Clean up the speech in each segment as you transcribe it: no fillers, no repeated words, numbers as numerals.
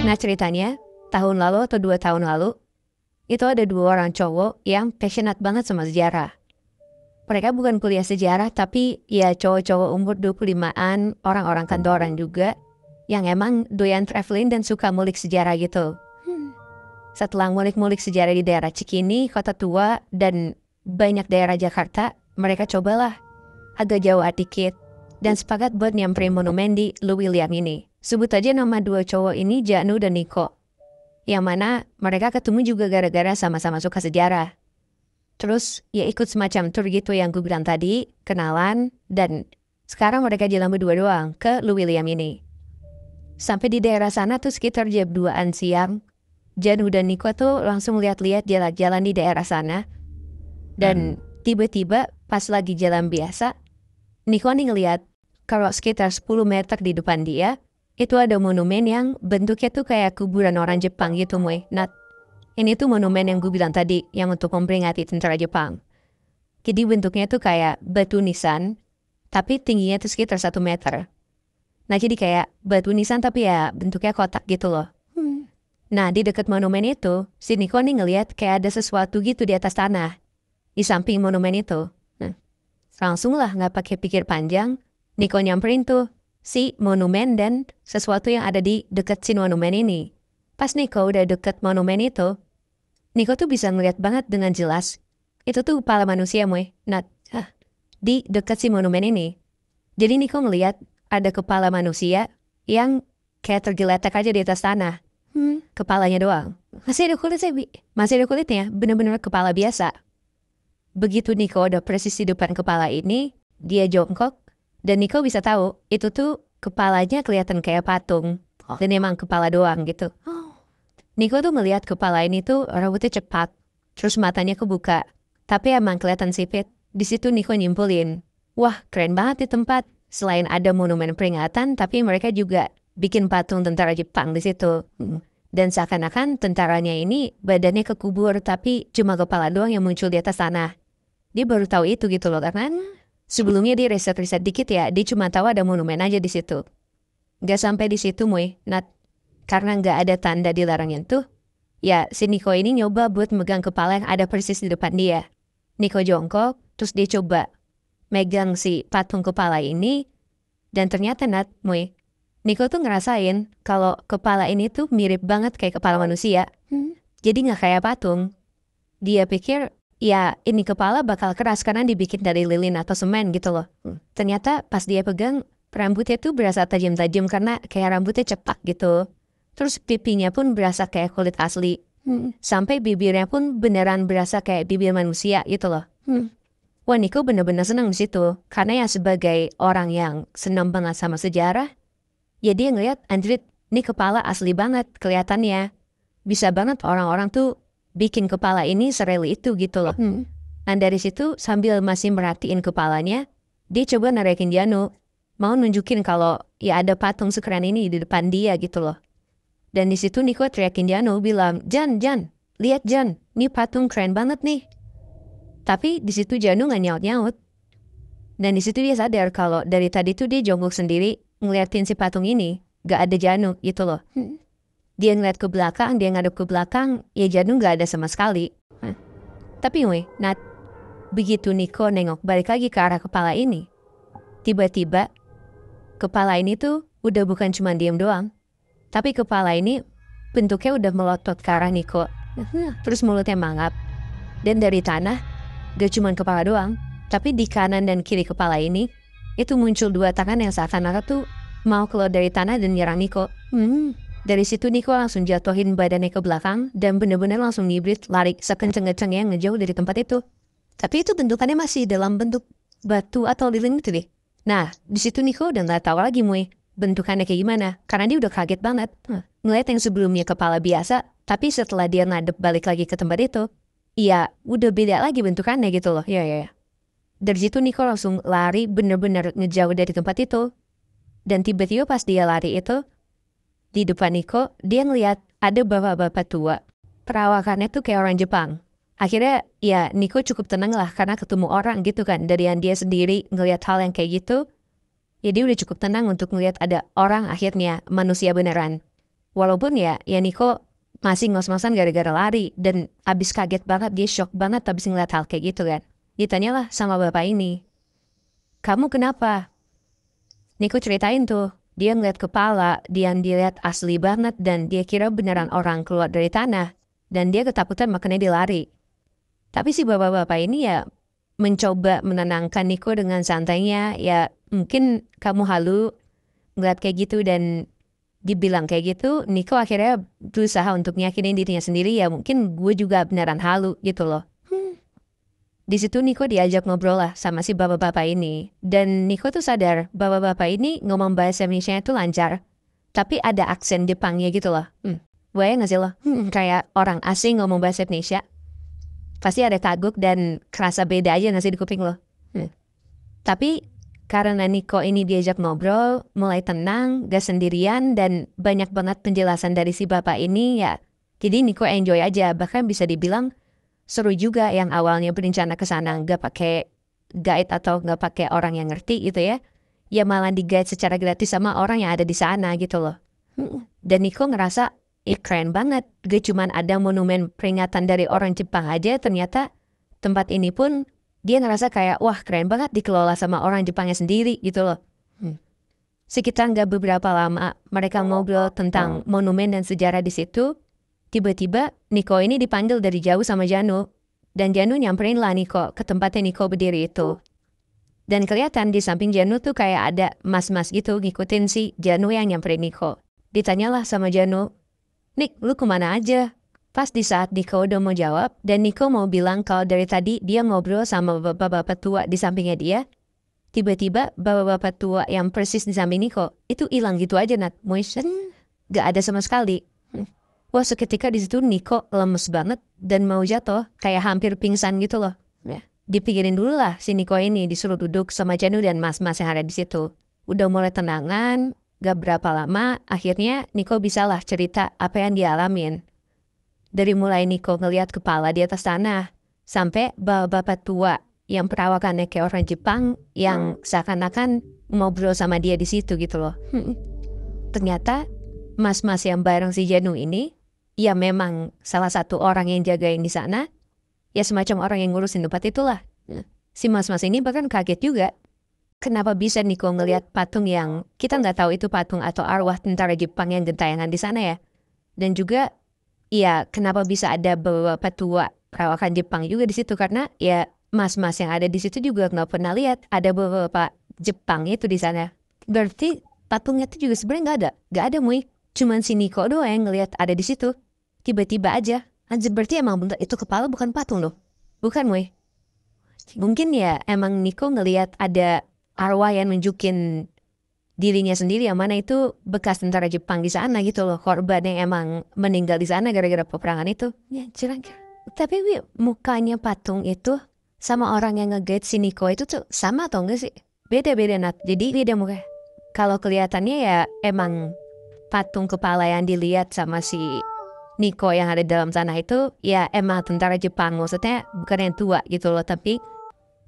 Nah ceritanya, tahun lalu atau 2 tahun lalu, itu ada 2 orang cowok yang passionate banget sama sejarah. Mereka bukan kuliah sejarah, tapi ya cowok-cowok umur 25-an, orang-orang kantoran juga, yang emang doyan traveling dan suka mulik sejarah gitu. Setelah mulik-mulik sejarah di daerah Cikini, Kota Tua, dan banyak daerah Jakarta, mereka cobalah agak jauh dikit dan sepakat buat nyamperin monumen di Louis William ini. Sebut aja nama 2 cowok ini, Janu dan Niko. Yang mana mereka ketemu juga gara-gara sama-sama suka sejarah. Terus ya ikut semacam tour gitu yang gue bilang tadi, kenalan, dan sekarang mereka jalan berdua doang ke Louis William ini. Sampai di daerah sana tuh sekitar jam 2-an siang, Janu dan Niko tuh langsung lihat-lihat jalan-jalan di daerah sana. Dan tiba-tiba pas lagi jalan biasa, Niko nih ngeliat kalau sekitar 10 meter di depan dia, itu ada monumen yang bentuknya tuh kayak kuburan orang Jepang gitu, Moy. Nah, ini tuh monumen yang gue bilang tadi, yang untuk memperingati tentara Jepang. Jadi bentuknya tuh kayak batu nisan, tapi tingginya tuh sekitar 1 meter. Nah, jadi kayak batu nisan tapi ya bentuknya kotak gitu loh. Nah, di dekat monumen itu, si Niko nih ngeliat kayak ada sesuatu gitu di atas tanah, di samping monumen itu. Nah, langsung lah nggak pakai pikir panjang, Niko nyamperin tuh si monumen dan sesuatu yang ada di dekat si monumen ini. Pas Niko udah deket monumen itu, Niko tuh bisa ngeliat banget dengan jelas. Itu tuh kepala manusia, Moy. Nah, di dekat si monumen ini. Jadi Niko ngeliat ada kepala manusia yang kayak tergeletak aja di atas tanah. Kepalanya doang. Masih ada kulitnya, Bi. Masih ada kulitnya, bener-bener kepala biasa. Begitu Niko udah persis di depan kepala ini, dia jongkok, dan Niko bisa tahu itu tuh kepalanya kelihatan kayak patung. Dan emang kepala doang gitu. Niko tuh melihat kepala ini tuh rambutnya cepat, terus matanya kebuka. Tapi emang kelihatan sipit. Di situ Niko nyimpulin, wah keren banget di tempat. Selain ada monumen peringatan, tapi mereka juga bikin patung tentara Jepang di situ. Dan seakan-akan tentaranya ini badannya kekubur, tapi cuma kepala doang yang muncul di atas tanah. Dia baru tahu itu gitu loh, karena sebelumnya dia riset-riset dikit ya, dia cuma tahu ada monumen aja di situ. Gak sampai di situ, Moy. Nah, karena gak ada tanda dilarang nyentuh, ya si Niko ini nyoba buat megang kepala yang ada persis di depan dia. Niko jongkok, terus dia coba megang si patung kepala ini, dan ternyata Moy, Niko tuh ngerasain kalau kepala ini tuh mirip banget kayak kepala manusia. Jadi gak kayak patung. Dia pikir, ya ini kepala bakal keras karena dibikin dari lilin atau semen gitu loh. Ternyata pas dia pegang, rambutnya tuh berasa tajam-tajam karena kayak rambutnya cepak gitu. Terus pipinya pun berasa kayak kulit asli. Sampai bibirnya pun beneran berasa kayak bibir manusia gitu loh. Wah, Niko bener-bener seneng di situ. Karena ya sebagai orang yang seneng banget sama sejarah, ya dia ngeliat, anjrit, ini kepala asli banget kelihatannya. Bisa banget orang-orang tuh bikin kepala ini sereli itu gitu loh. Dan dari situ sambil masih merhatiin kepalanya, dia coba narikin Janu. Mau nunjukin kalau ya ada patung sekeren ini di depan dia gitu loh. Dan di situ Niko teriakin Janu bilang, Jan, lihat Jan, ini patung keren banget nih. Tapi di situ Janu nggak nyaut-nyaut. Dan di situ dia sadar kalau dari tadi tuh dia jongkok sendiri ngeliatin si patung ini, gak ada Janu gitu loh. Dia ngeliat ke belakang, dia ngadep ke belakang, ya Janu gak ada sama sekali. Tapi Nat, begitu Niko nengok balik lagi ke arah kepala ini, tiba-tiba kepala ini tuh udah bukan cuma diem doang, tapi kepala ini bentuknya udah melotot ke arah Niko. Terus mulutnya mangap. Dan dari tanah, gak cuma kepala doang, tapi di kanan dan kiri kepala ini, itu muncul 2 tangan yang seakan-akan tuh mau keluar dari tanah dan nyerang Niko. Dari situ Niko langsung jatuhin badannya ke belakang dan bener-bener langsung ngibrit lari sekenceng-kencengnya ngejauh dari tempat itu. Tapi itu bentukannya masih dalam bentuk batu atau lilin itu deh. Nah, di situ Niko udah nggak tahu lagi bentukannya kayak gimana, karena dia udah kaget banget. Ngeliat yang sebelumnya kepala biasa, tapi setelah dia ngadep balik lagi ke tempat itu, iya udah beda lagi bentukannya gitu loh. Ya. Dari situ Niko langsung lari bener-bener ngejauh dari tempat itu. Dan tiba-tiba pas dia lari itu, di depan Niko, dia ngeliat ada bapak-bapak tua. Perawakannya tuh kayak orang Jepang. Akhirnya ya Niko cukup tenang lah karena ketemu orang gitu kan. Dari yang dia sendiri ngeliat hal yang kayak gitu, ya dia udah cukup tenang untuk ngeliat ada orang akhirnya manusia beneran. Walaupun ya Niko masih ngos-ngosan gara-gara lari dan abis kaget banget, dia shock banget abis ngeliat hal kayak gitu kan. Ditanyalah sama bapak ini, kamu kenapa? Niko ceritain tuh, dia ngeliat kepala, dia lihat asli banget dan dia kira beneran orang keluar dari tanah. Dan dia ketakutan makanya dia lari. Tapi si bapak-bapak ini ya mencoba menenangkan Niko dengan santainya, ya mungkin kamu halu ngeliat kayak gitu dan dibilang kayak gitu. Niko akhirnya berusaha untuk nyakinin dirinya sendiri, ya mungkin gue juga beneran halu gitu loh. Di situ Niko diajak ngobrol lah sama si bapak-bapak ini. Dan Niko tuh sadar bapak-bapak ini ngomong bahasa Indonesia itu lancar. Tapi ada aksen Jepangnya gitu loh. Bayang gak sih lo? Kayak orang asing ngomong bahasa Indonesia. Pasti ada kagok dan kerasa beda aja gak sih di kuping lo? Tapi karena Niko ini diajak ngobrol, mulai tenang, gak sendirian, dan banyak banget penjelasan dari si bapak ini ya. Jadi Niko enjoy aja, bahkan bisa dibilang seru juga. Yang awalnya berencana ke sana gak pakai guide atau gak pakai orang yang ngerti gitu ya. Ya malah di-guide secara gratis sama orang yang ada di sana gitu loh. Dan Niko ngerasa keren banget. Gak cuman ada monumen peringatan dari orang Jepang aja, ternyata tempat ini pun dia ngerasa kayak wah keren banget dikelola sama orang Jepangnya sendiri gitu loh. Sekitar gak beberapa lama mereka ngobrol tentang monumen dan sejarah di situ. Tiba-tiba Niko ini dipanggil dari jauh sama Janu. Dan Janu nyamperin lah Niko ke tempatnya Niko berdiri itu. Dan kelihatan di samping Janu tuh kayak ada mas-mas gitu ngikutin si Janu yang nyamperin Niko. Ditanyalah sama Janu, Nik, lu kemana aja? Pas di saat Niko udah mau jawab, dan Niko mau bilang kalau dari tadi dia ngobrol sama bapak-bapak tua di sampingnya dia, tiba-tiba bapak-bapak tua yang persis di samping Niko itu hilang gitu aja, Nat. Motion gak ada sama sekali. Wah, seketika di situ Niko lemes banget dan mau jatuh, kayak hampir pingsan gitu loh. Dipikirin dulu lah si Niko ini disuruh duduk sama Janu dan mas-mas yang ada di situ. Udah mulai tenangan, gak berapa lama, akhirnya Niko bisalah cerita apa yang dia alamin. Dari mulai Niko ngeliat kepala di atas tanah, sampai bapak-bapak tua yang perawakannya kayak orang Jepang yang seakan-akan ngobrol sama dia di situ gitu loh. Ternyata mas-mas yang bareng si Janu ini, ya memang salah satu orang yang jagain di sana, ya semacam orang yang ngurusin tempat itulah. Si mas-mas ini bahkan kaget juga. Kenapa bisa Niko ngelihat patung yang kita nggak tahu itu patung atau arwah tentara Jepang yang gentayangan di sana ya. Dan juga ya kenapa bisa ada beberapa tua perawakan Jepang juga di situ, karena ya mas-mas yang ada di situ juga nggak pernah lihat ada beberapa Jepang itu di sana. Berarti patungnya itu juga sebenarnya nggak ada Mui. Cuman si Niko doang yang ngelihat ada di situ. Tiba-tiba aja. Berarti emang bentar itu kepala bukan patung loh. Bukan Mui. Mungkin ya emang Niko ngelihat ada arwah yang nunjukin dirinya sendiri yang mana itu bekas tentara Jepang di sana gitu loh. Korban yang emang meninggal di sana gara-gara peperangan itu. Ya curang. Tapi mukanya patung itu sama orang yang nge-guide si Niko itu tuh sama atau enggak sih? Beda-beda Nat. Jadi beda muka. Kalau kelihatannya ya emang patung kepala yang dilihat sama si Niko yang ada dalam tanah itu ya emang tentara Jepang. Maksudnya bukan yang tua gitu loh. Tapi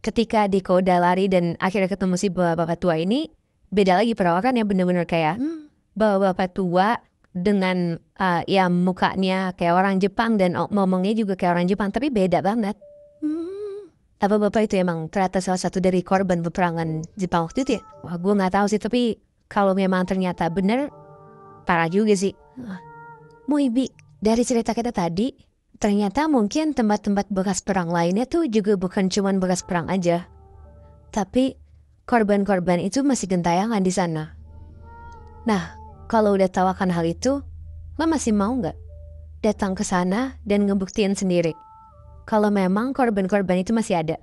ketika Niko udah lari dan akhirnya ketemu si bapak-bapak tua ini, beda lagi perawakannya, bener-bener kayak bapak-bapak tua dengan ya mukanya kayak orang Jepang dan ngomongnya juga kayak orang Jepang, tapi beda banget. Apa bapak itu emang ternyata salah satu dari korban peperangan Jepang waktu itu ya? Wah, gue nggak tahu sih, tapi kalau memang ternyata bener, parah juga sih. Muibi, dari cerita kita tadi, ternyata mungkin tempat-tempat bekas perang lainnya tuh juga bukan cuman bekas perang aja. Tapi korban-korban itu masih gentayangan di sana. Nah, kalau udah tahu akan hal itu, lo masih mau nggak datang ke sana dan ngebuktiin sendiri kalau memang korban-korban itu masih ada?